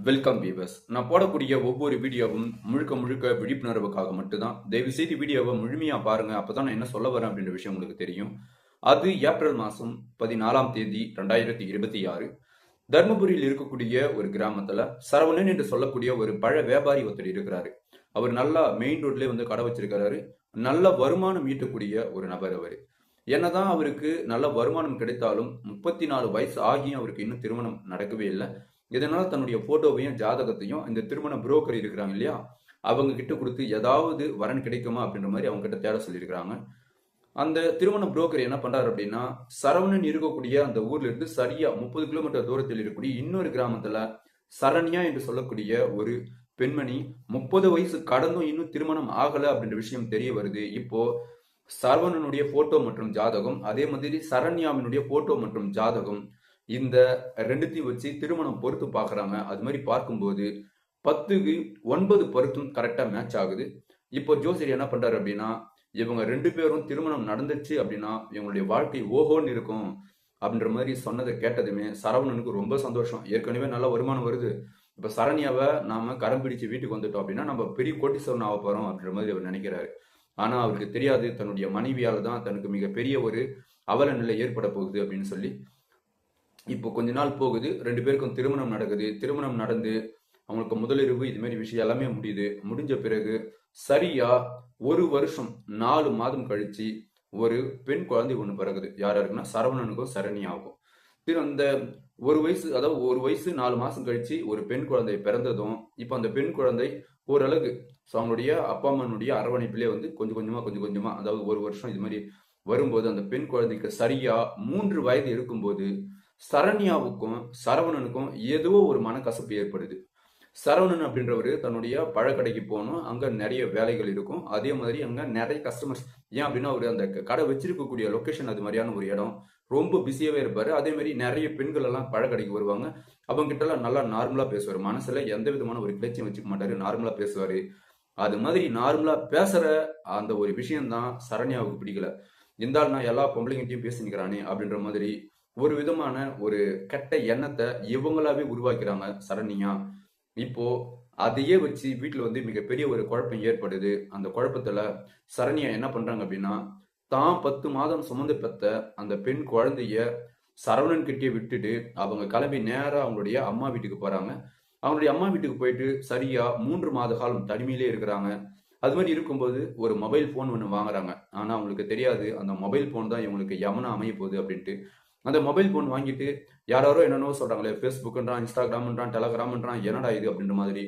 Welcome viewers. நான் போடக்கூடிய ஒவ்வொரு வீடியோவும் முழுக்க முழுக்க விழிப்புணர்வுக்காக மட்டும்தான். தயவு செய்து வீடியோவை முழுமையா பாருங்க. அப்பதான் நான் என்ன சொல்ல வரேன் அப்படின்ற விஷயம் உங்களுக்கு தெரியும். அது ஏப்ரல் மாசம் 14ஆம் தேதி 2026 தர்மபுரியில் இருக்கக்கூடிய ஒரு கிராமத்துல சரவணன் என்று சொல்லக்கூடிய ஒரு பழ வியாபாரி ஒருத்தர் இருக்கிறாரு. அவர் நல்லா மெயின் ரோட்லயே வந்து கடை வச்சிருக்கிறாரு. நல்ல வருமானம் ஈட்டக்கூடிய ஒரு நபர் அவரு. என்னதான் அவருக்கு நல்ல வருமானம் கிடைத்தாலும் 34 வயசு ஆகியும் அவருக்கு இன்னும் திருமணம் நடக்கவே இல்லை. இதனால தன்னுடைய போட்டோவையும் ஜாதகத்தையும் இந்த திருமண புரோக்கர் இருக்கிறாங்க இல்லையா, அவங்க கிட்ட கொடுத்து ஏதாவது வரன் கிடைக்குமா அப்படின்ற மாதிரி அவங்க கிட்ட தேட சொல்லியிருக்கிறாங்க. அந்த திருமண புரோக்கர் என்ன பண்றாரு அப்படின்னா, சரவணன் இருக்கக்கூடிய அந்த ஊர்ல இருந்து சரியா 30 கிலோமீட்டர் தூரத்தில் இருக்கக்கூடிய இன்னொரு கிராமத்துல சரண்யா என்று சொல்லக்கூடிய ஒரு பெண்மணி 30 வயசு கடந்தும் இன்னும் திருமணம் ஆகல அப்படின்ற விஷயம் தெரிய வருது. இப்போ சரவணனுடைய போட்டோ மற்றும் ஜாதகம், அதே மாதிரி சரண்யாவினுடைய போட்டோ மற்றும் ஜாதகம், இந்த ரெண்டுத்தையும் வச்சு திருமணம் பொறுத்து பார்க்குறாங்க. அது மாதிரி பார்க்கும்போது 10க்கு 9 பொருத்தும் கரெக்டாக மேட்ச் ஆகுது. இப்போ ஜோசியர் என்ன பண்றாரு அப்படின்னா, இவங்க 2 பேரும் திருமணம் நடந்துச்சு அப்படின்னா இவங்களுடைய வாழ்க்கை ஓஹோன்னு இருக்கும் அப்படின்ற மாதிரி சொன்னதை கேட்டதுமே சரவணனுக்கு ரொம்ப சந்தோஷம். ஏற்கனவே நல்ல வருமானம் வருது. இப்போ சரண்யாவை நாம கரம் பிடிச்சு வீட்டுக்கு வந்துட்டோம் அப்படின்னா நம்ம பெரிய கோட்டீஸ்வரன் ஆக போறோம் அப்படின்ற மாதிரி அவர் நினைக்கிறாரு. ஆனா அவருக்கு தெரியாது தன்னுடைய மனைவியால தான் தனக்கு மிகப்பெரிய ஒரு அவல நிலை ஏற்பட போகுது அப்படின்னு சொல்லி. இப்போ கொஞ்ச நாள் போகுது, 2 பேருக்கும் திருமணம் நடக்குது. திருமணம் நடந்து அவங்களுக்கு முதலிரவு இது மாதிரி விஷயம் எல்லாமே முடியுது. முடிஞ்ச பிறகு சரியா 1 வருஷம் 4 மாதம் கழிச்சு ஒரு பெண் குழந்தை ஒண்ணு பிறகுது. யாருக்குன்னா சரவணனுக்கும் சரண்யாவுக்கும். அந்த 1 வயசு, அதாவது 1 வயசு 4 மாசம் கழிச்சு ஒரு பெண் குழந்தை பிறந்ததும் இப்போ அந்த பெண் குழந்தை ஓரளவுக்கு அவங்களுடைய அப்பா அம்மனுடைய அரவணைப்பிலே வந்து கொஞ்சம் கொஞ்சமா அதாவது 1 வருஷம் இது மாதிரி வரும்போது அந்த பெண் குழந்தைக்கு சரியா 3 வயது இருக்கும்போது சரண்யாவுக்கும் சரவணனுக்கும் ஏதோ ஒரு மனக்கசப்பு ஏற்படுது. சரவணன் அப்படின்றவர் தன்னுடைய பழக்கடைக்கு போகணும், அங்க நிறைய வேலைகள் இருக்கும், அதே மாதிரி அங்க நிறைய கஸ்டமர்ஸ். ஏன் அப்படின்னா அவர் அந்த கடை வச்சிருக்கக்கூடிய லொக்கேஷன் அது மாதிரியான ஒரு இடம், ரொம்ப பிஸியாவே இருப்பாரு. அதே மாதிரி நிறைய பெண்கள் எல்லாம் பழக்கடைக்கு வருவாங்க. அவங்க கிட்ட எல்லாம் நல்லா நார்மலா பேசுவார். மனசுல எந்த விதமான ஒரு கிளர்ச்சியும் வச்சுக்க மாட்டாரு, நார்மலா பேசுவாரு. அது மாதிரி நார்மலா பேசுற அந்த ஒரு விஷயம் தான் சரண்யாவுக்கு பிடிக்கல. இருந்தாலும் நான் எல்லா பொம்பளைங்கிட்டையும் பேசி நிற்கிறானே அப்படின்ற மாதிரி ஒரு விதமான ஒரு கெட்ட எண்ணத்தை இவங்களாவே உருவாக்கிறாங்க சரண்யா. இப்போ அதையே வச்சு வீட்டுல வந்து மிகப்பெரிய ஒரு குழப்பம் ஏற்படுது. அந்த குழப்பத்துல சரண்யா என்ன பண்றாங்க அப்படின்னா, தான் 10 மாதம் சுமந்து பெத்த அந்த பெண் குழந்தைய சரவணன் கிட்டே விட்டுட்டு அவங்க கிளம்பி நேரா அவங்களுடைய அம்மா வீட்டுக்கு போறாங்க. அவங்களுடைய அம்மா வீட்டுக்கு போயிட்டு சரியா 3 மாத காலம் தனிமையிலே இருக்கிறாங்க. அது மாதிரி இருக்கும்போது ஒரு மொபைல் போன் ஒன்று வாங்குறாங்க. ஆனா அவங்களுக்கு தெரியாது அந்த மொபைல் போன் தான் இவங்களுக்கு யமனா அமைய போகுது அப்படின்ட்டு. அந்த மொபைல் போன் வாங்கிட்டு யாரோ என்னென்னவோ சொல்றாங்களே, ஃபேஸ்புக்ன்றான், இன்ஸ்டாகிராம்ன்றான், டெலகிராம்ன்றான், என்னடா இது அப்படின்ற மாதிரி.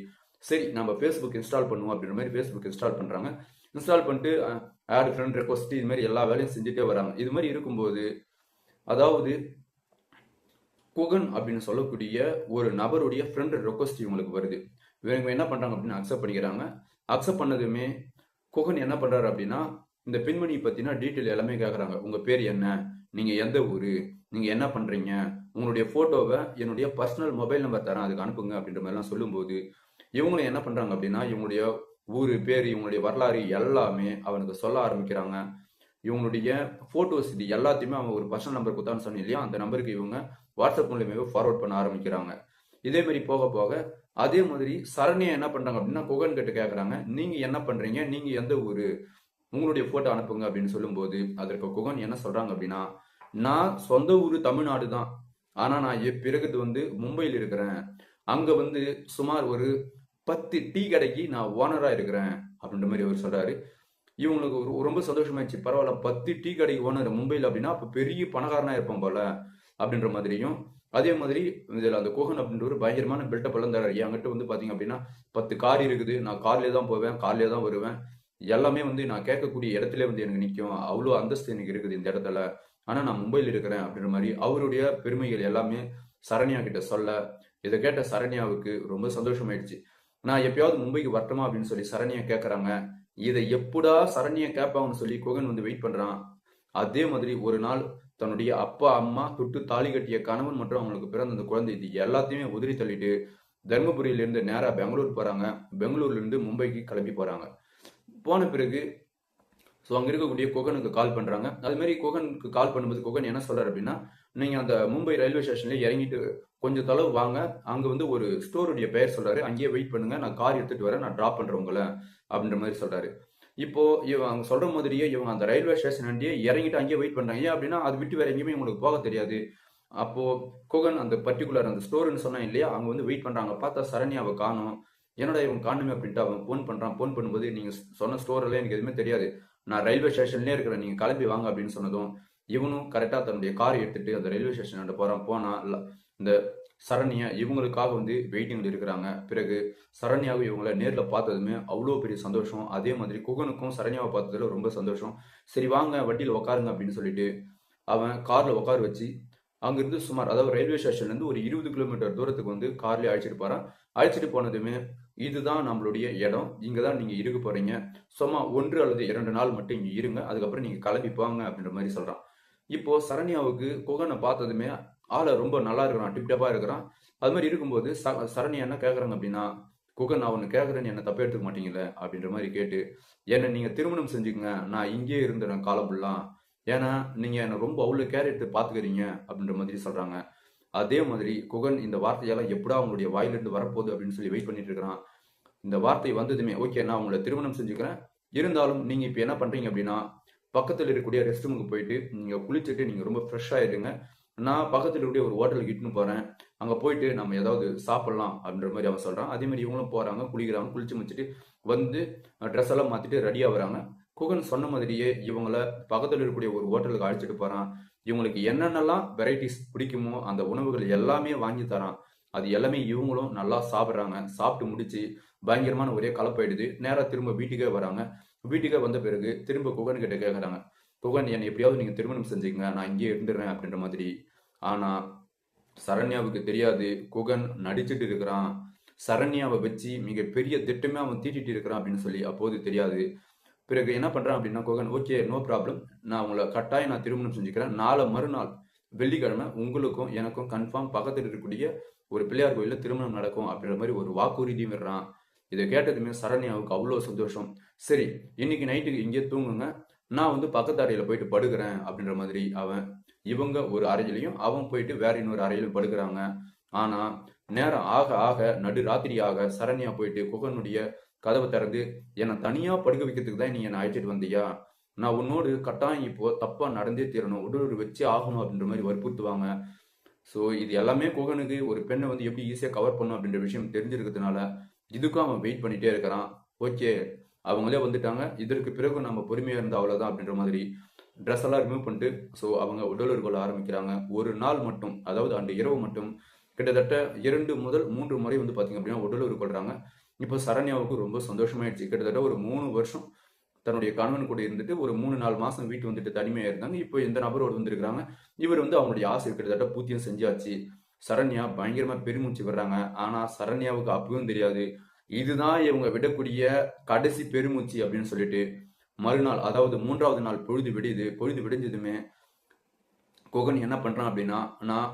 சரி நம்ம ஃபேஸ்புக் இன்ஸ்டால் பண்ணுவோம் அப்படின்ற மாதிரி ஃபேஸ்புக் இன்ஸ்டால் பண்றாங்க. இன்ஸ்டால் பண்ணிட்டு ஆட் ஃப்ரெண்ட் ரெக்வஸ்ட் இது மாதிரி எல்லா வேலையும் செஞ்சுட்டே வராங்க. இது மாதிரி இருக்கும்போது அதாவது குகன் அப்படின்னு சொல்லக்கூடிய ஒரு நபருடைய ஃப்ரெண்ட் ரெக்வஸ்ட் இவங்களுக்கு வருது. இவங்க என்ன பண்றாங்க அப்படின்னு அக்செப்ட் பண்ணிக்கிறாங்க. அக்செப்ட் பண்ணதுமே குகன் என்ன பண்றாரு அப்படின்னா, இந்த பெண்மணி பத்தினா டீட்டெயில் எல்லாமே கேட்கறாங்க. உங்க பேர் என்ன, நீங்க எந்த ஊரு, நீங்க என்ன பண்றீங்க, உங்களுடைய போட்டோவை என்னுடைய பர்சனல் மொபைல் நம்பர் தரேன் அதுக்கு அனுப்புங்க அப்படின்ற மாதிரிலாம் சொல்லும்போது இவங்களும் என்ன பண்றாங்க அப்படின்னா இவங்களுடைய ஊரு பேர் இவங்களுடைய வரலாறு எல்லாமே அவனுக்கு சொல்ல ஆரம்பிக்கிறாங்க. இவங்களுடைய போட்டோஸ் இது எல்லாத்தையுமே அவங்க ஒரு பர்சனல் நம்பர் கொடுத்தான்னு சொன்னீங்க இல்லையா, அந்த நம்பருக்கு இவங்க வாட்ஸ்அப் மூலியமாவே ஃபார்வர்ட் பண்ண ஆரம்பிக்கிறாங்க. இதே மாதிரி போக போக அதே மாதிரி சரண்யா என்ன பண்றாங்க அப்படின்னா குகன் கிட்ட கேட்கறாங்க, நீங்க என்ன பண்றீங்க, நீங்க எந்த ஊரு, உங்களுடைய போட்டோ அனுப்புங்க அப்படின்னு சொல்லும்போது அதற்கு குகன் என்ன சொல்றாங்க அப்படின்னா, நான் சொந்த ஊரு தமிழ்நாடு தான், ஆனா நான் பிறகு வந்து மும்பையில் இருக்கிறேன். அங்க வந்து சுமார் ஒரு 10 டீ கடைக்கு நான் ஓனரா இருக்கிறேன் அப்படின்ற மாதிரி அவர் சொல்றாரு. இவங்களுக்கு ரொம்ப சந்தோஷமாயிடுச்சு. பரவாயில்ல 10 டீ கடைக்கு ஓனர் மும்பையில் அப்படின்னா அப்ப பெரிய பணக்காரனா இருப்பான் போல அப்படின்ற மாதிரியும். அதே மாதிரி இதுல அந்த கோகன் அப்படின்ற ஒரு பயங்கரமான பில்டப் எல்லாம் தராரு. என்கிட்ட வந்து பாத்தீங்க அப்படின்னா 10 கார் இருக்குது, நான் கார்லயே தான் போவேன், கார்லயே தான் வருவேன், எல்லாமே வந்து நான் கேட்கக்கூடிய இடத்துல வந்து எனக்கு நிற்கும், அவ்வளோ அந்தஸ்து எனக்கு இருக்குது இந்த இடத்துல, ஆனா நான் மும்பையில் இருக்கிறேன் அப்படின்ற மாதிரி அவருடைய பெருமைகள் எல்லாமே சரண்யா கிட்ட சொல்ல இதை கேட்ட சரண்யாவுக்கு ரொம்ப சந்தோஷமாயிடுச்சு. நான் எப்பயாவது மும்பைக்கு வரட்டுமா அப்படின்னு சொல்லி சரண்யா கேட்கறாங்க. இதை எப்படா சரண்யா கேட்பாங்கன்னு சொல்லி குகன் வந்து வெயிட் பண்றான். அதே மாதிரி ஒரு நாள் தன்னுடைய அப்பா அம்மா தொட்டு தாலி கட்டிய கணவன் மற்றும் அவங்களுக்கு பிறந்த அந்த குழந்தை இது எல்லாத்தையுமே உதிரி தள்ளிட்டு தர்மபுரியிலிருந்து நேரா பெங்களூர் போறாங்க. பெங்களூர்ல இருந்து மும்பைக்கு கிளம்பி போறாங்க. போன பிறகு ஸோ அங்க இருக்கக்கூடிய குகனுக்கு கால் பண்றாங்க. அது மாதிரி குகனுக்கு கால் பண்ணும்போது குகன் என்ன சொல்றாரு அப்படின்னா, நீங்க அந்த மும்பை ரயில்வே ஸ்டேஷன்ல இறங்கிட்டு கொஞ்சம் தொலைவு வாங்க, அங்க வந்து ஒரு ஸ்டோருடைய பெயர் சொல்றாரு. அங்கேயே வெயிட் பண்ணுங்க. நான் கார் எடுத்துட்டு வரேன். நான் டிராப் பண்றேன் உங்கள அப்படின்ற மாதிரி சொல்றாரு. இப்போ அவங்க சொல்ற மாதிரியே இவங்க அந்த ரயில்வே ஸ்டேஷன் அங்கேயே இறங்கிட்டு அங்கேயே வெயிட் பண்றாங்க. ஏன் அப்படின்னா அது விட்டு வேற எங்கேயுமே இவங்களுக்கு போக தெரியாது. அப்போ குகன் அந்த பர்ட்டிகுலர் அந்த ஸ்டோர்னு சொன்னா இல்லையா, அங்க வந்து வெயிட் பண்றாங்க. பார்த்தா சரண்யாவை காணோம். என்னடா இவன் காணுமே அப்படின்ட்டு அவன் ஃபோன் பண்றான். ஃபோன் பண்ணும்போது நீங்க சொன்ன ஸ்டோர்ல எனக்கு எதுவுமே தெரியாது. நான் ரயில்வே ஸ்டேஷன்லயே இருக்கிறேன். நீங்க கிளம்பி வாங்க அப்படின்னு சொன்னதும் இவனும் கரெக்டா தன்னுடைய காரை எடுத்துட்டு அந்த ரயில்வே ஸ்டேஷன் போறான். போனா இந்த சரண்யா இவங்களுக்காக வந்து வெயிட்டிங்ல இருக்கிறாங்க. பிறகு சரண்யாவும் இவங்கள நேர்ல பார்த்ததுமே அவ்வளோ பெரிய சந்தோஷம். அதே மாதிரி குகனுக்கும் சரண்யாவை பார்த்ததுல ரொம்ப சந்தோஷம். சரி வாங்க வண்டியில உட்காருங்க அப்படின்னு சொல்லிட்டு அவன் கார்ல உட்கார வச்சு அங்கிருந்து சுமார் அதாவது ரயில்வே ஸ்டேஷன்ல இருந்து ஒரு 20 கிலோமீட்டர் தூரத்துக்கு வந்து கார்லயே அழைச்சிட்டு போறான். அழைச்சிட்டு போனதுமே இதுதான் நம்மளுடைய இடம். இங்க தான் நீங்க இருக்க போறீங்க. சும்மா 1 அல்லது 2 நாள் மட்டும் இங்க இருங்க. அதுக்கப்புறம் நீங்க கிளம்பி போங்க அப்படின்ற மாதிரி சொல்றான். இப்போ சரண்யாவுக்கு குகனை பார்த்ததுமே ஆளை ரொம்ப நல்லா இருக்கிறான், டிப்டப்பா இருக்கிறான். அது மாதிரி இருக்கும்போது சரண்யா என்ன கேட்கறாங்க அப்படின்னா, குகன் நான் ஒன்று கேட்கறேன்னு என்ன தப்பா எடுத்துக்க மாட்டீங்கல்ல அப்படின்ற மாதிரி கேட்டு, என்னை நீங்க திருமணம் செஞ்சுக்கங்க, நான் இங்கேயே இருந்துறேன் காலம் ஃபுல்லா. ஏன்னா நீங்க என்ன ரொம்ப அவ்வளோ கேர் எடுத்து பாத்துக்கிறீங்க அப்படின்ற மாதிரி சொல்றாங்க. அதே மாதிரி குகன் இந்த வார்த்தையெல்லாம் எப்படா அவங்களுடைய வாயிலிருந்து வரப்போகுது அப்படின்னு சொல்லி வெயிட் பண்ணிட்டு இருக்கிறான். இந்த வார்த்தை வந்ததுமே ஓகே நான் உங்களை திருமணம் செஞ்சுக்கிறேன். இருந்தாலும் நீங்க இப்ப என்ன பண்றீங்க அப்படின்னா பக்கத்தில் இருக்கக்கூடிய ரெஸ்ட் ரூமுக்கு போயிட்டு நீங்க குளிச்சுட்டு நீங்க ரொம்ப ஃப்ரெஷ் ஆயிடுங்க. நான் பக்கத்தில் இருக்கக்கூடிய ஒரு ஹோட்டலுக்கு இட்டுன்னு போறேன். அங்க போயிட்டு நம்ம ஏதாவது சாப்பிடலாம் அப்படின்ற மாதிரி அவன் சொல்றான். அதே மாதிரி இவங்களும் போறாங்க, குளிக்கிறாங்க, குளிச்சு முடிச்சுட்டு வந்து ட்ரெஸ் எல்லாம் மாத்திட்டு ரெடியா வராங்க. குகன் சொன்ன மாதிரியே இவங்கள பக்கத்தில் இருக்கக்கூடிய ஒரு ஹோட்டலுக்கு அழைச்சிட்டு போறான். இவங்களுக்கு என்னென்னலாம் வெரைட்டிஸ் பிடிக்குமோ அந்த உணவுகள் எல்லாமே வாங்கி தரான். அது எல்லாமே இவங்களும் நல்லா சாப்பிட்றாங்க. சாப்பிட்டு முடிச்சு பயங்கரமான ஒரே கலப்பாயிடுது. நேரா திரும்ப வீட்டுக்கே வராங்க. வீட்டுக்கே வந்த பிறகு திரும்ப குகன் கிட்ட கேட்கறாங்க. குகன் என்னை எப்படியாவது நீங்க திருமணம் செஞ்சுக்கங்க, நான் இங்கேயே இருந்துடுறேன் அப்படின்ற மாதிரி. ஆனா சரண்யாவுக்கு தெரியாது குகன் நடிச்சிட்டு இருக்கிறான். சரண்யாவை வச்சு மிகப்பெரிய திட்டமே அவன் தீட்டிட்டு இருக்கிறான் அப்படின்னு சொல்லி அப்போது தெரியாது. பிறகு என்ன பண்றான் அப்படின்னா குகன் ஓகே நோ ப்ராப்ளம், நான் உங்களை கட்டாயம் நான் திருமணம் செஞ்சுக்கிறேன். நாளை மறுநாள் வெள்ளிக்கிழமை உங்களுக்கும் எனக்கும் கன்ஃபார்ம் பக்கத்தில் இருக்கக்கூடிய ஒரு பிள்ளையார் கோயில்ல திருமணம் நடக்கும் அப்படின்ற மாதிரி ஒரு வாக்குறுதியும் விடுறான். இதை கேட்டதுமே சரண்யாவுக்கு அவ்வளோ சந்தோஷம். சரி இன்னைக்கு நைட்டுக்கு இங்கே தூங்குங்க, நான் வந்து பக்கத்து அறையில போயிட்டு படுக்கிறேன் அப்படின்ற மாதிரி அவன் இவங்க ஒரு அறையிலையும் அவன் போயிட்டு வேற இன்னொரு அறையிலும் படுக்கிறாங்க. ஆனா நேரம் ஆக ஆக நடு ராத்திரி ஆக சரண்யா போயிட்டு குகனுடைய கதவை திறந்து என்னை தனியா படுக்க வைக்கிறதுக்கு தான் நீ என்னை அழைச்சிட்டு வந்தியா, நான் உன்னோடு கட்டாயம் இப்போ தப்பா நடந்தே தீரணும், உடல் வச்சு ஆகணும் அப்படின்ற மாதிரி வற்புறுத்துவாங்க. ஸோ இது எல்லாமே குகனுக்கு ஒரு பெண்ணை வந்து எப்படி ஈஸியாக கவர் பண்ணும் அப்படின்ற விஷயம் தெரிஞ்சிருக்கிறதுனால இதுக்கும் அவன் வெயிட் பண்ணிட்டே இருக்கிறான். ஓகே அவங்களே வந்துட்டாங்க, இதற்கு பிறகு நம்ம பொறுமையாக இருந்தால் அவ்வளோதான் அப்படின்ற மாதிரி ட்ரெஸ் எல்லாம் ரிமூவ் பண்ணிட்டு ஸோ அவங்க உடலுறவு கொள்ள ஆரம்பிக்கிறாங்க. ஒரு நாள் மட்டும் அதாவது அன்று இரவு மட்டும் கிட்டத்தட்ட 2 முதல் 3 முறை வந்து பார்த்தீங்க அப்படின்னா உடலுறவு கொள்றாங்க. இப்போ சரண்யாவுக்கு ரொம்ப சந்தோஷமாயிடுச்சு. கிட்டத்தட்ட ஒரு 3 வருஷம் தன்னுடைய கணவன் கூட இருந்துட்டு ஒரு 3-4 மாசம் வீட்டு வந்துட்டு தனிமையா இருந்தாங்க. இப்போ இந்த நபரோடு வந்திருக்கிறாங்க. இவர் வந்து அவங்களுடைய ஆசை கிட்டத்தட்ட பூர்த்தியும் செஞ்சாச்சு. சரண்யா பயங்கரமா பெருமூச்சு விடுறாங்க. ஆனா சரண்யாவுக்கு அப்பவும் தெரியாது இதுதான் இவங்க விடக்கூடிய கடைசி பெருமூச்சு அப்படின்னு சொல்லிட்டு மறுநாள் அதாவது 3வது நாள் பொழுது விடியுது. பொழுது விடிஞ்சதுமே குகன் என்ன பண்றான் அப்படின்னா, நான்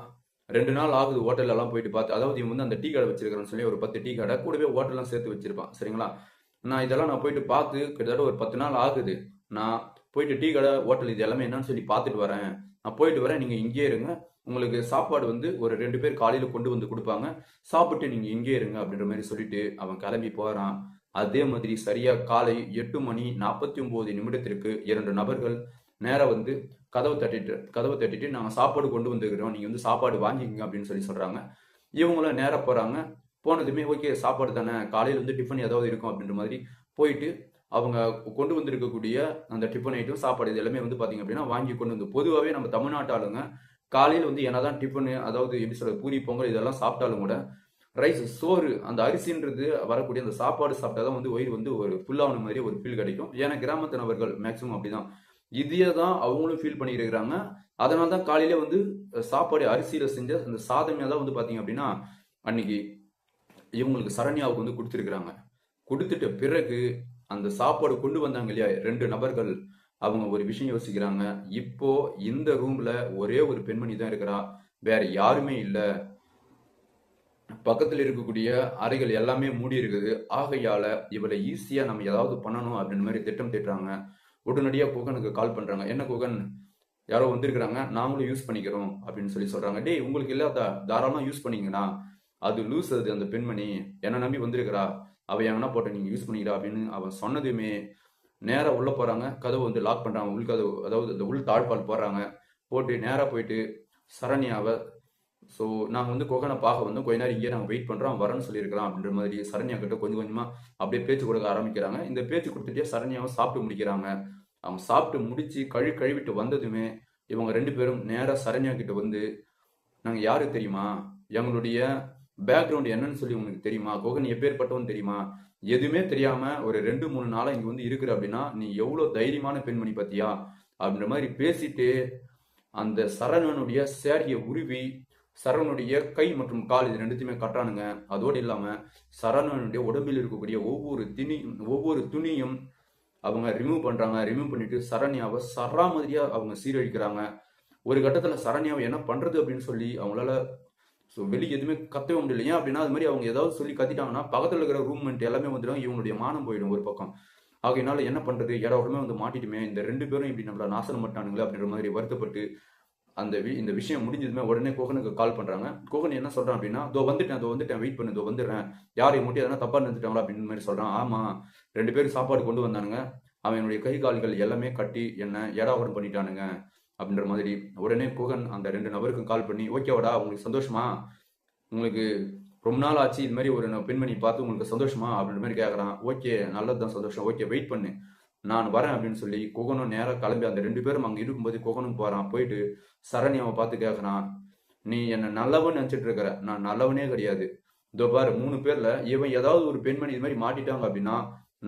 2 நாள் ஆகுது ஹோட்டல்ல எல்லாம் போயிட்டு பார்த்து, அதாவது இவன் வந்து அந்த டீ கடை வச்சிருக்கிறேன்னு சொல்லி ஒரு 10 டீ கடை கூடவே ஹோட்டல்லாம் சேர்த்து வச்சிருப்பான். சரிங்களா? நான் போயிட்டு பார்த்து கிட்டத்தட்ட ஒரு 10 நாள் ஆகுது. நான் போயிட்டு டீ கடை ஹோட்டல் இது எல்லாமே என்னன்னு சொல்லி பார்த்துட்டு வரேன். நான் போயிட்டு வரேன், நீங்க இங்கேயே இருங்க. உங்களுக்கு சாப்பாடு வந்து ஒரு 2 பேர் காலையில கொண்டு வந்து கொடுப்பாங்க. சாப்பிட்டு நீங்க இங்கேயே இருங்க அப்படின்ற மாதிரி சொல்லிட்டு அவன் கிளம்பி போறான். அதே மாதிரி சரியா காலை 8 மணி 49 நிமிடத்திற்கு 2 நபர்கள் நேரா வந்து கதவை தட்டிட்டு நாங்க சாப்பாடு கொண்டு வந்துக்கிறோம், நீங்க வந்து சாப்பாடு வாங்கிக்கங்க அப்படின்னு சொல்லி சொல்றாங்க. இவங்களும் நேரா போறாங்க. போனதுமே ஓகே சாப்பாடு தானே, காலையில வந்து டிஃபன் ஏதாவது இருக்கும் அப்படின்ற மாதிரி போயிட்டு அவங்க கொண்டு வந்திருக்கக்கூடிய அந்த டிஃபன் ஐட்டம் சாப்பாடு இது எல்லாமே வந்து பாத்தீங்க அப்படின்னா வாங்கி கொண்டு வந்து, பொதுவாகவே நம்ம தமிழ்நாட்டு ஆளுங்க காலையில வந்து என்னதான் டிஃபன் அதாவது எப்படி சொல்றது பூரி பொங்கல் இதெல்லாம் சாப்பிட்டாலும் கூட ரைஸ் சோறு அந்த அரிசின்றது வரக்கூடிய அந்த சாப்பாடு சாப்பிட்டாதான் வந்து வயிறு வந்து ஒரு ஃபுல்லான மாதிரி ஒரு ஃபீல் கிடைக்கும். ஏன்னா கிராமத்து நபர்கள் மேக்சிமம் அப்படிதான், இதையே தான் அவங்களும் ஃபீல் பண்ணிட்டு இருக்கிறாங்க. அதனால தான் காலையில வந்து சாப்பாடு அரிசியில செஞ்ச அந்த சாதமே தான் வந்து பாத்தீங்க அப்படின்னா அன்னைக்கு இவங்களுக்கு சரண்யாவுக்கு வந்து கொடுத்துருக்குறாங்க. கொடுத்துட்ட பிறகு அந்த சாப்பாடு கொண்டு வந்தாங்க இல்லையா 2 நபர்கள், அவங்க ஒரு விஷயம் யோசிக்கிறாங்க. இப்போ இந்த ரூம்ல ஒரே ஒரு பெண்மணி தான் இருக்கிறா, வேற யாருமே இல்ல. பக்கத்துல இருக்கக்கூடிய அறைகள் எல்லாமே மூடி இருக்குது. ஆகையால இவளை ஈஸியா நம்ம ஏதாவது பண்ணணும் அப்படின்ற மாதிரி திட்டம் தீட்டுறாங்க. உடனடியா குகனுக்கு கால் பண்றாங்க. என்ன குகன், யாரோ வந்திருக்கிறாங்க, நாங்களும் யூஸ் பண்ணிக்கிறோம் அப்படின்னு சொல்லி சொல்றாங்க. டேய் உங்களுக்கு இல்லாத தாராளமா யூஸ் பண்ணிக்கங்கடா, அது லூஸ், அது அந்த பெண்மணி என்ன நம்பி வந்திருக்கிறா, அவ எங்கன்னா போட்ட நீங்க யூஸ் பண்ணிக்கிறா அப்படின்னு அவன் சொன்னதுமே நேரா உள்ள போறாங்க. கதவு வந்து லாக் பண்றாங்க. உள் கதவு, அதாவது இந்த உள் தாழ்பால் போடுறாங்க. போட்டு நேரா போயிட்டு சரண்யாவை, ஸோ நாங்கள் வந்து குகனை பார்க்க வந்து கொஞ்ச நேரம் இங்கே நாங்கள் வெயிட் பண்ணுறோம், அவன் வரேன்னு சொல்லியிருக்கலாம் அப்படின்ற மாதிரி சரண்யா கிட்ட கொஞ்சம் கொஞ்சமாக அப்படியே பேச்சு கொடுக்க ஆரம்பிக்கிறாங்க. இந்த பேச்சு கொடுத்துட்டே சரண்யாவை சாப்பிட்டு முடிக்கிறாங்க. அவங்க சாப்பிட்டு முடிச்சு கழுவிட்டு வந்ததுமே இவங்க 2 பேரும் நேராக சரண்யா கிட்ட வந்து, நாங்கள் யாரு தெரியுமா, எங்களுடைய பேக்ரவுண்ட் என்னன்னு சொல்லி உங்களுக்கு தெரியுமா, குகன் எப்பேற்பட்டவன் தெரியுமா, எதுவுமே தெரியாம ஒரு 2-3 நாளா இங்க வந்து இருக்கிற அப்படின்னா நீ எவ்வளவு தைரியமான பெண்மணி பத்தியா அப்படின்ற மாதிரி பேசிட்டு அந்த சரவணனுடைய சேரியை உருவி சரவணனுடைய கை மற்றும் கால் இது ரெண்டுத்தையுமே கட்டுறானுங்க. அதோடு இல்லாம சரவணனுடைய உடம்பில் இருக்கக்கூடிய ஒவ்வொரு துணியும் அவங்க ரிமூவ் பண்றாங்க. ரிமூவ் பண்ணிட்டு சரண்யாவை மாதிரியா அவங்க சீரழிக்கிறாங்க. ஒரு கட்டத்துல சரண்யாவை என்ன பண்றது அப்படின்னு சொல்லி அவங்களால வெளியே எதுவுமே கத்தவே முடியல. ஏன் அப்படின்னா அது மாதிரி அவங்க ஏதாவது சொல்லி கத்திட்டாங்கன்னா பக்கத்துல இருக்கிற ரூம்மேட் எல்லாமே வந்துடும், இவங்களுடைய மானம் போயிடும் ஒரு பக்கம். ஆகையினால என்ன பண்றது, இடமே வந்து மாட்டிட்டுமே, இந்த 2 பேரும் இப்படி நம்மள நாசனம் பண்ணிட்டானுங்களே அப்படின்ற மாதிரி வருத்தப்பட்டு இந்த விஷயம் முடிஞ்சதுமே உடனே கோகனுக்கு கால் பண்றாங்க. கோகன் என்ன சொல்றான் அப்படின்னா, இதோ வந்துட்டேன், வெயிட் பண்ணு, இதோ வந்துடுறேன், யாரையும் மட்டும் எதனா தப்பா நினைச்சிட்டாங்களா அப்படின்னு மாதிரி சொல்றான். ஆமா, 2 பேரும் சாப்பாடு கொண்டு வந்தானுங்க, அவன் என்னுடைய கை கால்கள் எல்லாமே கட்டி என்ன ஏடாவரம் பண்ணிட்டானுங்க அப்படின்ற மாதிரி. உடனே கோகன் அந்த 2 நபருக்கும் கால் பண்ணி, ஓகேவாடா உங்களுக்கு சந்தோஷமா, உங்களுக்கு ரொம்ப நாள் ஆச்சு இது மாதிரி ஒரு பெண்மணி பார்த்து உங்களுக்கு சந்தோஷமா அப்படின்ற மாதிரி கேட்கறான். ஓகே நல்லதுதான், சந்தோஷம், ஓகே வெயிட் பண்ணு, நான் வரேன் அப்படின்னு சொல்லி குகனும் நேரம் கிளம்பி அந்த 2 பேரும் அங்க இருக்கும்போது குகனும் போறான். போயிட்டு சரண்யாவை பார்த்து கேட்கறான், நீ என்ன நல்லவன் நினைச்சிட்டு இருக்கிற, நான் நல்லவனே கிடையாது. இதோ பாரு 3 பேர்ல இவன் ஏதாவது ஒரு பெண்மணி இது மாதிரி மாட்டிட்டாங்க அப்படின்னா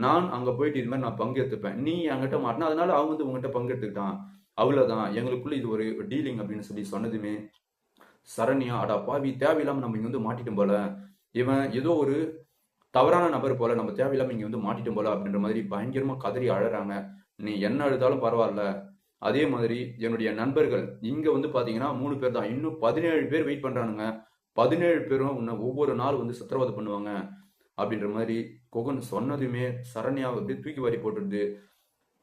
நான் அங்க போயிட்டு இது மாதிரி நான் பங்கெடுத்துப்பேன். நீ என்கிட்ட மாட்டினா அதனால அவன் வந்து உங்ககிட்ட பங்கெடுத்துக்கிட்டான், அவ்வளவுதான், எங்களுக்குள்ள இது ஒரு டீலிங் அப்படின்னு சொல்லி சொன்னதுமே சரண்யா, அடா பாவி, தேவையில்லாம நம்ம இங்க வந்து மாட்டிட்டோம் போல, இவன் ஏதோ ஒரு தவறான நபர் போல, நம்ம தேவையில்லாம இங்க வந்து மாட்டிட்டோம் போல அப்படின்ற மாதிரி பயங்கரமா கதறி அழறாங்க. நீ என்ன அழுதாலும் பரவாயில்ல, அதே மாதிரி என்னுடைய நண்பர்கள் இங்க வந்து பாத்தீங்கன்னா 3 பேர் தான், இன்னும் 17 பேர் வெயிட் பண்றானுங்க, 17 பேரும் உன்னை ஒவ்வொரு நாள் வந்து சித்திரவதை பண்ணுவாங்க அப்படின்ற மாதிரி குகன் சொன்னதுமே சரண்யாவை அப்படியே தூக்கி வாரி போட்டுருது.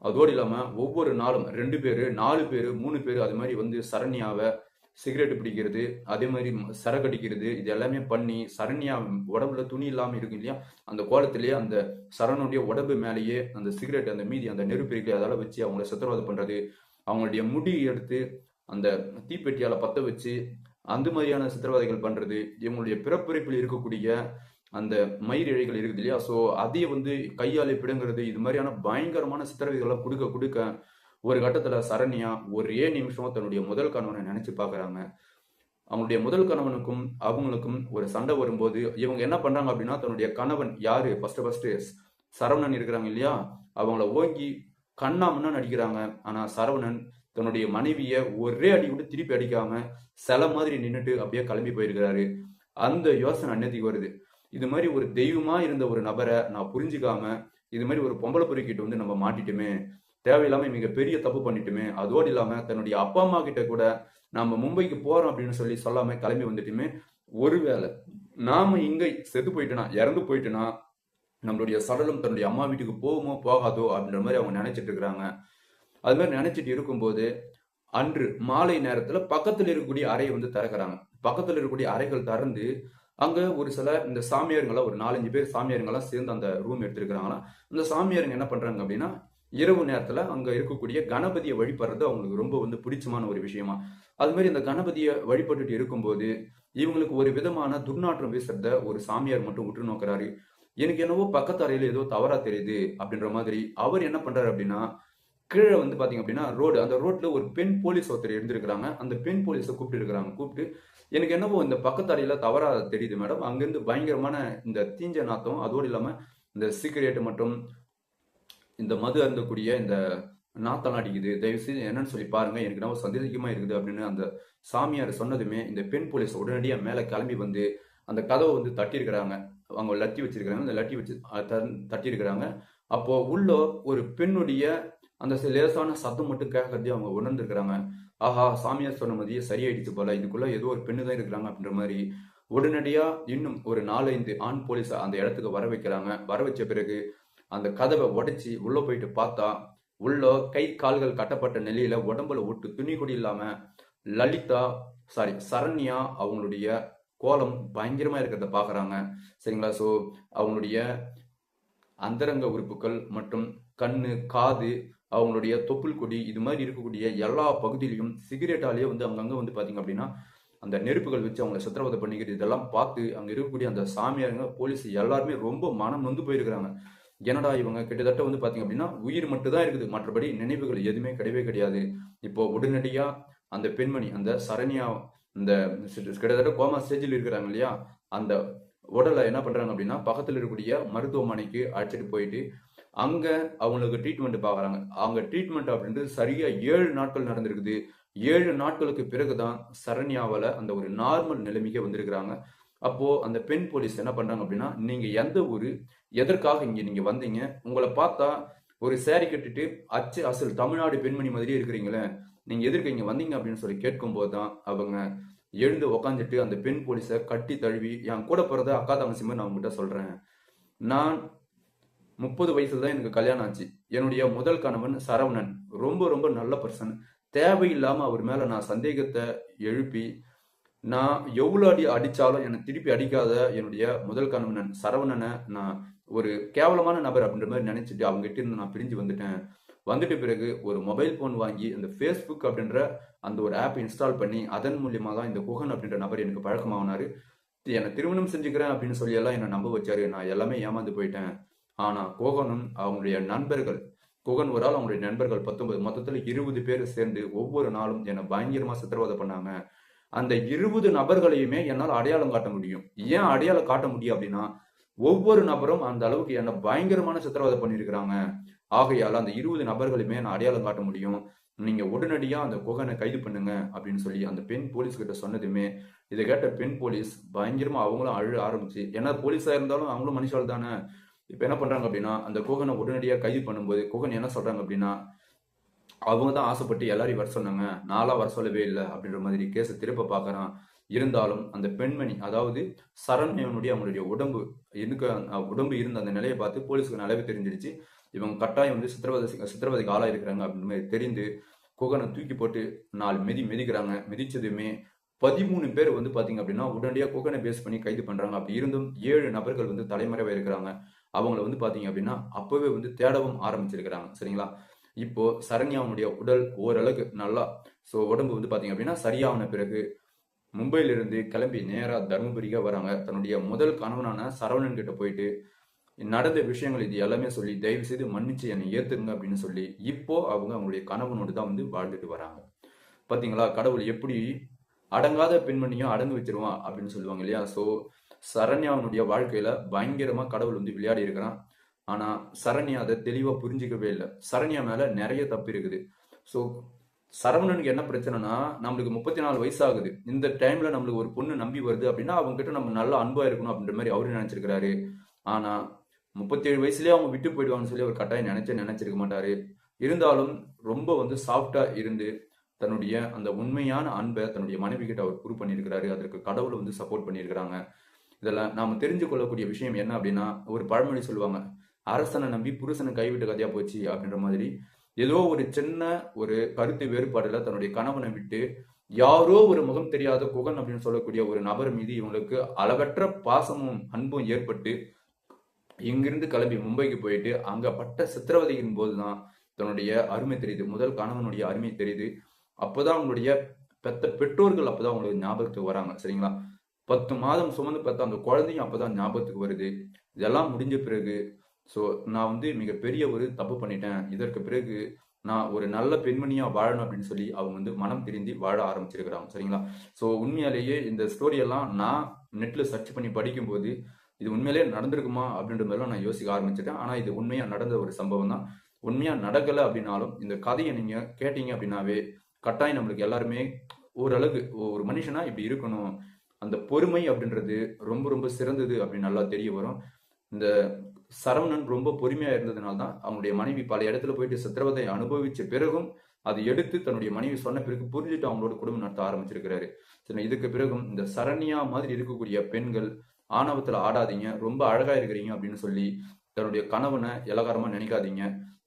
அதோடு இல்லாம ஒவ்வொரு நாளும் 2 பேரு 4 பேரு 3 பேரு அது மாதிரி வந்து சரண்யாவை சிகரெட் பிடிக்கிறது, அதே மாதிரி சரக்கடிக்கிறது, இது எல்லாமே பண்ணி சரண்யா உடம்புல துணி இல்லாம இருக்கு இல்லையா, அந்த கோலத்திலேயே அந்த சரணுடைய உடம்பு மேலேயே அந்த சிகரெட் அந்த மீதி அந்த நெருப்பு இருக்கு அதெல்லாம் வச்சு அவங்கள சித்திரவதை பண்றது, அவங்களுடைய முடி எடுத்து அந்த தீப்பெட்டியால பத்த வச்சு அந்த மாதிரியான சித்திரவதைகள் பண்றது, இவங்களுடைய பிறப்புறுப்பில் இருக்கக்கூடிய அந்த மயிர் இழைகள் இருக்குது இல்லையா, ஸோ அதையே வந்து கையாலே பிடுங்கிறது, இது மாதிரியான பயங்கரமான சித்திரவதைகள்லாம் கொடுக்க கொடுக்க ஒரு கட்டத்துல சரண்யா ஒரே நிமிஷம் தன்னுடைய முதல் கணவனை நினைச்சு பாக்குறாங்க. அவங்களுடைய முதல் கணவனுக்கும் அவங்களுக்கும் ஒரு சண்டை வரும்போது இவங்க என்ன பண்றாங்க அப்படின்னா, தன்னுடைய கணவன் யாரு ஃபர்ஸ்ட் சரவணன் இருக்கிறாங்க இல்லையா, அவங்கள ஓங்கி கண்ணாமன்னா நடிக்கிறாங்க. ஆனா சரவணன் தன்னுடைய மனைவிய ஒரே அடி விட்டு திருப்பி அடிக்காம சில மாதிரி நின்றுட்டு அப்படியே கிளம்பி போயிருக்கிறாரு. அந்த யோசனை அன்னதிக்கு வருது, இது மாதிரி ஒரு தெய்வமா இருந்த ஒரு நபரை நான் புரிஞ்சுக்காம இது மாதிரி ஒரு பொம்பளை பொறுக்கிட்டு வந்து நம்ம மாட்டிட்டுமே, தேவையில்லாம மிகப்பெரிய தப்பு பண்ணிட்டுமே, அதோடு இல்லாம தன்னுடைய அப்பா அம்மா கிட்ட கூட நாம மும்பைக்கு போறோம் அப்படின்னு சொல்லி சொல்லாம கிளம்பி வந்துட்டுமே, ஒருவேளை நாம இங்க செத்து போயிட்டோனா, இறந்து போயிட்டோனா நம்மளுடைய சடலம் தன்னுடைய அம்மா வீட்டுக்கு போகுமோ போகாதோ அப்படின்ற மாதிரி அவங்க நினைச்சிட்டு இருக்கிறாங்க. அது மாதிரி நினைச்சிட்டு இருக்கும்போது அன்று மாலை நேரத்துல பக்கத்துல இருக்கக்கூடிய அறையை வந்து திறக்கிறாங்க. பக்கத்துல இருக்கக்கூடிய அறைகள் திறந்து அங்க ஒரு சில இந்த சாமியாருங்களாம் ஒரு 4-5 பேர் சாமியாருங்கெல்லாம் சேர்ந்து அந்த ரூம் எடுத்திருக்கிறாங்களா. அந்த சாமியாருங்க என்ன பண்றாங்க அப்படின்னா, இரவு நேரத்துல அங்க இருக்கக்கூடிய கணபதியை வழிபடுறது அவங்களுக்கு ரொம்ப வந்து பிடிச்சமான ஒரு விஷயமா. அது மாதிரி இந்த கணபதியை வழிபட்டுட்டு இருக்கும்போது இவங்களுக்கு ஒரு விதமான துர்நாற்றம் வீசுறத ஒரு சாமியார் மட்டும் உற்று நோக்கிறாரு. எனக்கு என்னவோ பக்கத்து அறையில ஏதோ தவறா தெரியுது அப்படின்ற மாதிரி அவர் என்ன பண்றாரு அப்படின்னா, கீழே வந்து பாத்தீங்க அப்படின்னா ரோடு, அந்த ரோட்ல ஒரு பெண் போலீஸ் ஒருத்தர் இருந்திருக்கிறாங்க. அந்த பெண் போலீஸை கூப்பிட்டு எனக்கு என்னவோ இந்த பக்கத்து அறையில தவறா தெரியுது மேடம், அங்கிருந்து பயங்கரமான இந்த தீஞ்ச நாத்தம், அதோடு இல்லாம இந்த சிகரெட் மற்றும் இந்த மது அருந்தக்கூடிய இந்த நாத்தெல்லாம் அடிக்குது, தயவு செய்து என்னன்னு சொல்லி பாருங்க, எனக்கு நம்ம சந்தேகமா இருக்குது அப்படின்னு அந்த சாமியார் சொன்னதுமே இந்த பெண் போலீஸ் உடனடியாக மேலே கிளம்பி வந்து அந்த கதவை வந்து தட்டியிருக்கிறாங்க. அவங்க லட்டி வச்சிருக்கிறாங்க, அந்த லட்டி வச்சு தட்டியிருக்கிறாங்க. அப்போ உள்ள ஒரு பெண்ணுடைய அந்த லேசான சத்தம் மட்டும் கேட்கறதே அவங்க உணர்ந்துருக்கிறாங்க. ஆஹா, சாமியார் சொன்ன மாதிரியே சரியாயிடுச்சு போல, இதுக்குள்ள ஏதோ ஒரு பெண்ணு தான் இருக்கிறாங்க அப்படின்ற மாதிரி உடனடியா இன்னும் ஒரு 4-5 ஆண் போலீஸை அந்த இடத்துக்கு வர வைக்கிறாங்க. வர வச்ச பிறகு அந்த கதவை உடைச்சி உள்ள போயிட்டு பார்த்தா உள்ள கை கால்கள் கட்டப்பட்ட நிலையில உடம்புல ஒட்டு துணி கூட இல்லாம லலிதா சரண்யா அவங்களுடைய கோலம் பயங்கரமா இருக்கிறத பாக்குறாங்க. சரிங்களா? ஸோ அவங்களுடைய அந்தரங்க உறுப்புகள் மற்றும் கண்ணு, காது, அவங்களுடைய தொப்புள் கொடி இது மாதிரி இருக்கக்கூடிய எல்லா பகுதியிலையும் சிகரெட்டாலேயே வந்து அங்கங்க வந்து பாத்தீங்க அப்படின்னா அந்த நெருப்புகள் வச்சு அவங்களை சித்திரவதை பண்ணிக்கிறது இதெல்லாம் பார்த்து அங்க இருக்கக்கூடிய அந்த சாமியாருங்க, போலீஸ் எல்லாருமே ரொம்ப மனம் நொந்து போயிருக்கிறாங்க. என்னடா இவங்க கிட்டத்தட்ட வந்து பாத்தீங்க அப்படின்னா உயிர் மட்டும் தான் இருக்குது, மற்றபடி நினைவுகள் எதுவுமே கிடையவே கிடையாது. இப்போ உடனடியா அந்த பெண்மணி அந்த சரண்யா இந்த கிட்டத்தட்ட கோமா ஸ்டேஜில் இருக்கிறாங்க இல்லையா, அந்த உடலை என்ன பண்றாங்க அப்படின்னா பக்கத்தில் இருக்கக்கூடிய மருத்துவமனைக்கு அழைச்சிட்டு போயிட்டு அங்க அவங்களுக்கு ட்ரீட்மெண்ட் பாக்குறாங்க. அங்க ட்ரீட்மெண்ட் அப்படின்றது சரியா 7 நாட்கள் நடந்திருக்குது. 7 நாட்களுக்கு பிறகுதான் சரண்யாவால அந்த ஒரு நார்மல் நிலைமைக்கே வந்திருக்கிறாங்க. அப்போ அந்த பெண் போலீஸ் என்ன பண்றாங்க அப்படின்னா, நீங்க எந்த ஊரு, எதற்காக இங்க நீங்க வந்தீங்க, உங்களை பார்த்தா ஒரு சேரி கட்டிட்டு அச்சு அசல் தமிழ்நாடு பெண்மணி மாதிரியே இருக்கிறீங்களே, நீங்க எதற்கு இங்க வந்தீங்க அப்படின்னு சொல்லி கேட்கும் போதுதான் அவங்க எழுந்து உக்காந்துட்டு அந்த பெண் போலீஸை கட்டி தழுவி, என் கூட பிறந்த அக்கா தங்கச்சி மாதிரி நான் உங்ககிட்ட சொல்றேன், நான் 30 வயசுல தான் எனக்கு கல்யாணம் ஆச்சு. என்னுடைய முதல் கணவன் சரவணன் ரொம்ப ரொம்ப நல்ல பர்சன். தேவையில்லாம அவர் மேல நான் சந்தேகத்தை எழுப்பி நான் எவ்வளவு அடிச்சாலும் என்னை திருப்பி அடிக்காத என்னுடைய முதல் கணவன் சரவணனை நான் ஒரு கேவலமான நபர் அப்படின்ற மாதிரி நினைச்சிட்டு அவங்க கிட்ட இருந்து நான் பிரிஞ்சு வந்துட்டேன். வந்துட்ட பிறகு ஒரு மொபைல் போன் வாங்கி அந்த ஃபேஸ்புக் அப்படின்ற அந்த ஒரு ஆப் இன்ஸ்டால் பண்ணி அதன் மூலியமா தான் இந்த குகன் அப்படின்ற நபர் எனக்கு பழக்கமானாரு. என்னை திருமணம் செஞ்சுக்கிறேன் அப்படின்னு சொல்லி எல்லாம் என்னை நம்ப வச்சாரு. நான் எல்லாமே ஏமாந்து போயிட்டேன். ஆனா குகனும் அவங்களுடைய நண்பர்கள், குகன் ஒரு ஆள், அவங்களுடைய நண்பர்கள் 19 மொத்தத்துல 20 பேர் சேர்ந்து ஒவ்வொரு நாளும் என்னை பயங்கரமா சித்திரவதை பண்ணாங்க. அந்த 20 நபர்களையுமே என்னால் அடையாளம் காட்ட முடியும். ஏன் அடையாளம் காட்ட முடியும் அப்படின்னா, ஒவ்வொரு நபரும் அந்த அளவுக்கு என்ன பயங்கரமான சித்திரவதை பண்ணியிருக்கிறாங்க. ஆகையால அந்த 20 நபர்களுமே நான் அடையாளம் காட்ட முடியும். நீங்க உடனடியா அந்த குகனை கைது பண்ணுங்க அப்படின்னு சொல்லி அந்த பெண் போலீஸ் கிட்ட சொன்னதுமே, இதை கேட்ட பெண் போலீஸ் பயங்கரமா அவங்களும் அழ ஆரம்பிச்சு, ஏன்னா போலீஸா இருந்தாலும் அவங்களும் மனுஷால் தானே. இப்ப என்ன பண்றாங்க அப்படின்னா, அந்த குகனை உடனடியா கைது பண்ணும்போது குகன் என்ன சொல்றாங்க அப்படின்னா, அவங்க தான் ஆசைப்பட்டு எல்லாரையும் வர சொன்னாங்க, நான்லாம் வர சொல்லவே இல்லை அப்படின்ற மாதிரி கேஸை திருப்ப பார்க்கறான். இருந்தாலும் அந்த பெண்மணி, அதாவது சரண்யனுடைய அவங்களுடைய உடம்பு இருந்த அந்த நிலையை பார்த்து போலீஸுக்கு நல்லாவே தெரிஞ்சிருச்சு. இவங்க கட்டாயம் வந்து சித்திரவதைக்கு ஆளா இருக்கிறாங்க அப்படின்ற மாதிரி தெரிந்து குகனை தூக்கி போட்டு 4 மிதிக்கிறாங்க. மிதிச்சதுமே 13 பேர் வந்து பாத்தீங்க அப்படின்னா உடனடியாக குகனை பேஸ் பண்ணி கைது பண்றாங்க. அப்படி இருந்தும் 7 நபர்கள் வந்து தலைமறைவா இருக்கிறாங்க. அவங்கள வந்து பாத்தீங்க அப்படின்னா அப்பவே வந்து தேடவும் ஆரம்பிச்சிருக்கிறாங்க. சரிங்களா? இப்போ சரண்யாவுடைய உடல் ஓரளவுக்கு நல்லா உடம்பு வந்து பாத்தீங்க அப்படின்னா சரியான பிறகு மும்பையில இருந்து கிளம்பி நேரா தர்மபுரிக்கா வராங்க. தன்னுடைய முதல் கணவனான சரவணன் கிட்ட போயிட்டு நடந்த விஷயங்கள் இது எல்லாமே சொல்லி தயவு செய்து மன்னிச்சு என்னை ஏத்துங்க அப்படின்னு சொல்லி இப்போ அவங்களுடைய கணவனோடு தான் வந்து வாழ்ந்துட்டு வராங்க. பாத்தீங்களா, கடவுள் எப்படி அடங்காத பெண்மணியும் அடங்கு வச்சிருவான் அப்படின்னு சொல்லுவாங்க இல்லையா? சரண்யாவுடைய வாழ்க்கையில பயங்கரமா கடவுள் வந்து விளையாடி இருக்கிறான். ஆனா சரண்யா அதை தெளிவா புரிஞ்சிக்கவே இல்லை. சரண்யா மேல நிறைய தப்பு இருக்குது. சரவணனுக்கு என்ன பிரச்சனைனா, நம்மளுக்கு 34 வயசு ஆகுது. இந்த டைம்ல நம்மளுக்கு ஒரு பொண்ணு நம்பி வருது அப்படின்னா அவங்க கிட்ட நம்ம நல்ல அன்பா இருக்கணும் அப்படின்ற மாதிரி அவரு நினைச்சிருக்கிறாரு. ஆனா 37 வயசுலயே அவங்க விட்டு போயிடுவாங்கன்னு சொல்லி அவர் கட்டாயம் நினைச்சிருக்க மாட்டாரு. இருந்தாலும் ரொம்ப வந்து சாஃப்டா இருந்து தன்னுடைய அந்த உண்மையான அன்பை தன்னுடைய மனைவி கிட்ட அவர் ப்ரூவ் பண்ணியிருக்கிறாரு. அதற்கு கடவுள் வந்து சப்போர்ட் பண்ணியிருக்கிறாங்க. இதெல்லாம் நாம தெரிஞ்சு கொள்ளக்கூடிய விஷயம் என்ன அப்படின்னா, ஒரு பழமொழி சொல்லுவாங்க, அரசனை நம்பி புருஷனை கைவிட்டு கதையா போச்சு அப்படின்ற மாதிரி. ஏதோ ஒரு சின்ன ஒரு கருத்து வேறுபாடுல தன்னுடைய கணவனை விட்டு யாரோ ஒரு முகம் தெரியாத குகன் அப்படின்னு சொல்லக்கூடிய ஒரு நபர் மீது இவங்களுக்கு அளவற்ற பாசமும் அன்பும் ஏற்பட்டு இங்கிருந்து கிளம்பி மும்பைக்கு போயிட்டு அங்க பட்ட சித்திரவதையின் போதுதான் தன்னுடைய அருமை தெரியுது, முதல் கணவனுடைய அருமை தெரியுது. அப்போதான் அவங்களுடைய பெற்றோர்கள் அப்பதான் அவங்களுக்கு ஞாபகத்துக்கு வராங்க. சரிங்களா? 10 மாதம் சுமந்து பார்த்த அந்த குழந்தையும் அப்பதான் ஞாபகத்துக்கு வருது. இதெல்லாம் முடிஞ்ச பிறகு நான் வந்து மிகப்பெரிய ஒரு தப்பு பண்ணிட்டேன். இதற்கு பிறகு நான் ஒரு நல்ல பெண்மணியா வாழணும் அப்படின்னு சொல்லி அவங்க வந்து மனம் திருந்தி வாழ ஆரம்பிச்சிருக்கிறாங்க. சரிங்களா? உண்மையாலேயே இந்த ஸ்டோரி எல்லாம் நான் நெட்ல சர்ச் பண்ணி படிக்கும்போது இது உண்மையிலேயே நடந்திருக்குமா அப்படின்ற மாதிரிலாம் நான் யோசிக்க ஆரம்பிச்சிட்டேன். ஆனா இது உண்மையா நடந்த ஒரு சம்பவம் தான். உண்மையா நடக்கல அப்படின்னாலும் இந்த கதையை நீங்க கேட்டீங்க அப்படின்னாவே கட்டாயம் நம்மளுக்கு எல்லாருமே ஓரளவுக்கு ஒரு மனுஷனா இப்படி இருக்கணும், அந்த பொறுமை அப்படின்றது ரொம்ப ரொம்ப சிறந்தது அப்படின்னு நல்லா தெரிய வரும். இந்த சரவணன் ரொம்ப பொறுமையா இருந்ததுனால தான் அவங்களுடைய மனைவி பல இடத்துல போயிட்டு சித்திரவதை அனுபவிச்ச பிறகும் அதை எடுத்து தன்னுடைய மனைவி சொன்ன பிறகு புரிஞ்சுட்டு அவங்களோட குடும்பம் நடத்த ஆரம்பிச்சிருக்கிறாரு. சரி, இதுக்கு பிறகும் இந்த சரண்யா மாதிரி இருக்கக்கூடிய பெண்கள் ஆணவத்துல ஆடாதீங்க, ரொம்ப அழகா இருக்கிறீங்க அப்படின்னு சொல்லி தன்னுடைய கணவனை இலகாரமா நினைக்காதீங்க.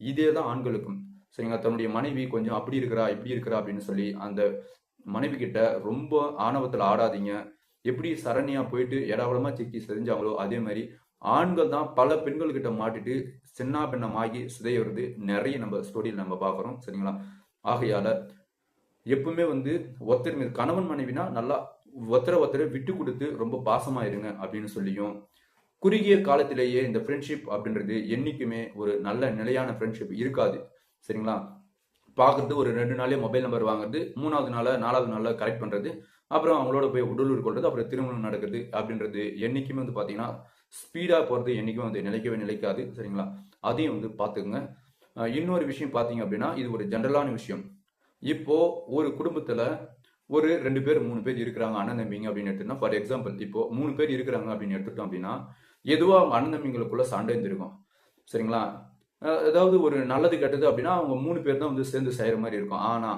இதே தான் ஆண்களுக்கும். சரிங்களா? தன்னுடைய மனைவி கொஞ்சம் அப்படி இருக்கிறா, இப்படி இருக்கிறா அப்படின்னு சொல்லி அந்த மனைவி கிட்ட ரொம்ப ஆணவத்துல ஆடாதீங்க. எப்படி சரண்யா போயிட்டு ஏடாகூடமா சிக்கி செஞ்சாங்களோ, அதே மாரி ஆண்கள் தான் பல பெண்கள் கிட்ட மாட்டிட்டு சின்னாபின்னமாகி சிதையறது நெறைய நம்ம ஸ்டோரியில நம்ம பார்க்குறோம். சரிங்களா? ஆகையால எப்பவுமே வந்து ஒருத்தர் மீது கணவன் மனைவினா நல்லா ஒருத்தர விட்டு குடுத்து ரொம்ப பாசமா இருங்க அப்படின்னு சொல்லியும், குறுகிய காலத்திலேயே இந்த ஃப்ரெண்ட்ஷிப் அப்படின்றது என்னைக்குமே ஒரு நல்ல நிலையான ஃப்ரெண்ட்ஷிப் இருக்காது. சரிங்களா? பார்க்கறது ஒரு 2 நாள்லயே மொபைல் நம்பர் வாங்குறது, 3வது நாளா, 4வது நாள்ல கரெக்ட் பண்றது, அப்புறம் அவங்களோட போய் உடலுறவு கொள்றது, அப்புறம் திருமணம் நடக்குது அப்படின்றது என்னைக்குமே வந்து பார்த்தீங்கன்னா, ஸ்பீடா போறது என்னைக்குமே வந்து நிலைக்கவே நிலைக்காது. சரிங்களா? அதையும் வந்து பார்த்துக்கங்க. இன்னொரு விஷயம் பார்த்தீங்க அப்படின்னா, இது ஒரு ஜெனரலான விஷயம். இப்போ ஒரு குடும்பத்துல ஒரு 2 பேர், 3 பேர் இருக்கிறாங்க அண்ணன் தம்பிங்க அப்படின்னு எடுத்துட்டோம்னா, ஃபார் எக்ஸாம்பிள் இப்போ 3 பேர் இருக்கிறாங்க அப்படின்னு எடுத்துட்டோம் அப்படின்னா, எதுவா அவங்க அண்ணன் தம்பிங்களுக்குள்ள சண்டை இருந்திருக்கும். சரிங்களா? அதாவது ஒரு நல்லது கெட்டது அப்படின்னா, அவங்க 3 பேர் தான் வந்து சேர்ந்து செய்ற மாரி இருக்கும். ஆனா,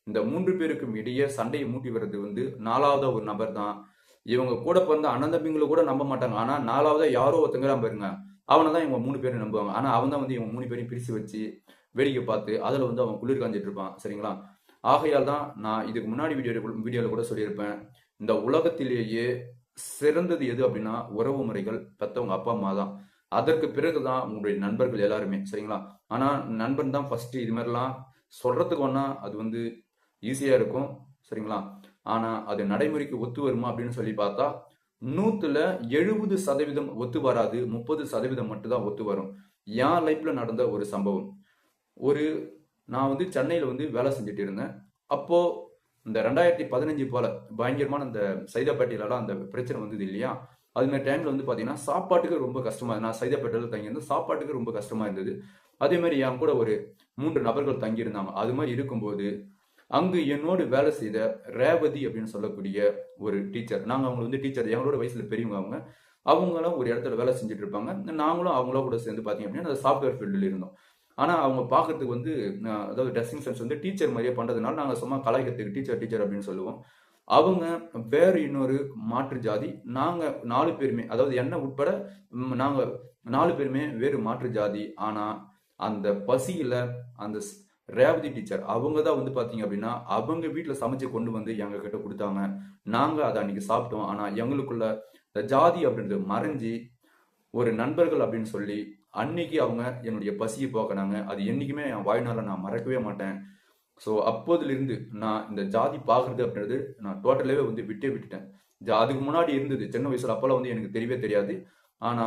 இந்த 3 பேருக்கும் இடையே சண்டைய மூட்டி விடுறது வந்து 4வதா ஒரு நபர் தான். இவங்க கூட பிறந்த அண்ணன் தம்பிங்கள கூட நம்ப மாட்டாங்க. ஆனா 4வதா யாரோ ஒருத்தங்கிறான் பாருங்க. அவன தான் இவங்க 3 பேரும் நம்புவாங்க. ஆனா அவன் தான் வந்து இவங்க 3 பேரையும் பிரிச்சு வச்சு, வேடிக்கை பார்த்து, அதுல வந்து அவன் குளிர் காஞ்சிட்டு இருப்பான். சரிங்களா? ஆகையால் தான் நான் இதுக்கு முன்னாடி வீடியோல கூட சொல்லியிருப்பேன். இந்த உலகத்திலேயே சிறந்தது எது அப்படின்னா, உறவு முறைகள் பெத்தவங்க அப்பா, அம்மா தான். அதற்கு பிறகு தான் உங்களுடைய நண்பர்கள் எல்லாருமே. சரிங்களா? ஆனா நண்பன் தான் ஃபர்ஸ்ட் இது மாரிலாம் சொல்றதுக்கு வேணா அது வந்து ஈஸியா இருக்கும். சரிங்களா? ஆனா அது நடைமுறைக்கு ஒத்து வருமா அப்படின்னு சொல்லி பார்த்தா, 100ல 70% ஒத்து வராது. 30% மட்டும் தான் ஒத்து வரும். என் லைஃப்ல நடந்த ஒரு சம்பவம். ஒரு நான் வந்து சென்னையில வந்து வேலை செஞ்சுட்டு இருந்தேன். அப்போ இந்த 2015 போல பயங்கரமான இந்த சைதாப்பேட்டையிலலாம் அந்த பிரச்சனை வந்தது இல்லையா? அது மாரி டைம்ல வந்து பார்த்தீங்கன்னா, சாப்பாட்டுக்கு ரொம்ப கஷ்டமா நான் சைதாப்பேட்டையில தங்கியிருந்தேன். சாப்பாட்டுக்கு ரொம்ப கஷ்டமா இருந்தது. அதே மாரி என் கூட ஒரு 3 நபர்கள் தங்கியிருந்தாங்க. அது மாரி இருக்கும்போது, அங்கு என்னோடு வேலை செய்த ரேவதி அப்படின்னு சொல்லக்கூடிய ஒரு டீச்சர். நாங்க அவங்கள வந்து டீச்சர் எங்களோட வயசுல பெரியவங்க அவங்க. அவங்களும் ஒரு இடத்துல வேலை செஞ்சுட்டு இருப்பாங்க. நாங்களும் அவங்களோட கூட சேர்ந்து பார்த்தீங்க அப்படின்னா, அந்த சாஃப்ட்வேர் ஃபீல்டுல இருந்தோம். ஆனா அவங்க பார்க்கறதுக்கு வந்து அதாவது ட்ரெஸ்ஸிங் சென்ஸ் வந்து டீச்சர் மாரியே பண்றதுனால, நாங்க சும்மா கலாய்க்கிறதுக்கு டீச்சர், டீச்சர் அப்படின்னு சொல்லுவோம். அவங்க வேற இன்னொரு மாற்று ஜாதி. நாங்க 4 பேருமே, அதாவது என்ன உட்பட நாங்க 4 பேருமே வேறு மாற்று ஜாதி. ஆனா, அந்த பசியில அந்த ரேவதி டீச்சர் அவங்க தான் வந்து பார்த்தீங்க அப்படின்னா, அவங்க வீட்ல சமைச்சு கொண்டு வந்து எங்க கிட்ட குடுத்தாங்க. நாங்க அத அன்னைக்கு சாப்பிட்டோம். ஆனா, எங்களுக்குள்ள இந்த ஜாதி அப்படின்றது மறைஞ்சு, ஒரு நண்பர்கள் அப்படின்னு சொல்லி, அன்னைக்கு அவங்க என்னுடைய பசிய போக்குனாங்க. அது என்னைக்குமே என் வாழ்நாள்ல நான் மறக்கவே மாட்டேன். ஸோ, அப்போதிலிருந்து நான் இந்த ஜாதி பார்க்குறது அப்படின்றது நான் டோட்டலாவே வந்து விட்டே விட்டுட்டேன். அதுக்கு முன்னாடி இருந்தது. சின்ன வயசுல அப்போலாம் வந்து எனக்கு தெரியவே தெரியாது. ஆனா,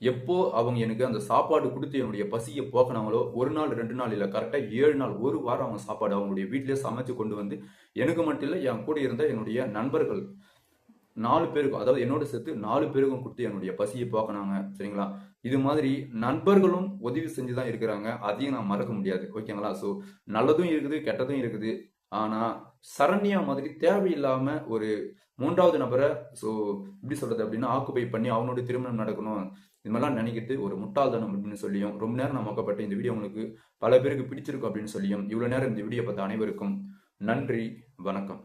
எப்போ அவங்க எனக்கு அந்த சாப்பாடு குடுத்து என்னுடைய பசிய போக்குனாங்களோ, 1 நாள், 2 நாள் இல்ல கரெக்ட்டா 7 நாள், 1 வாரம் அவங்க சாப்பாடு அவங்களுடைய வீட்லயே சமைச்சு கொண்டு வந்து, எனக்கு மட்டும் இல்ல, என் கூட இருந்த என்னுடைய நண்பர்கள் 4 பேருக்கும், அதாவது என்னோட சேர்த்து 4 பேருக்கும் குடுத்து என்னுடைய பசிய போக்குனாங்க. சரிங்களா? இது மாதிரி நண்பர்களும் உதவி செஞ்சு தான் இருக்கிறாங்க. அதையும் நான் மறக்க முடியாது. ஓகேங்களா? ஸோ நல்லதும் இருக்குது, கெட்டதும் இருக்குது. ஆனா, சரண்யா மாதிரி தேவையில்லாம ஒரு 3வது நபர ஸோ எப்படி சொல்றது அப்படின்னா, ஆக்குபை பண்ணி அவனோட திருமணம் நடக்கணும். இது மாதிரிலாம் நினைக்கிறது ஒரு முட்டாள்தனம் அப்படின்னு சொல்லியும், ரொம்ப நேரம் நான் மொக்கப்பட்ட இந்த வீடியோ உங்களுக்கு பல பேருக்கு பிடிச்சிருக்கும் அப்படின்னு சொல்லியும், இவ்வளவு நேரம் இந்த வீடியோ பார்த்த அனைவருக்கும் நன்றி, வணக்கம்.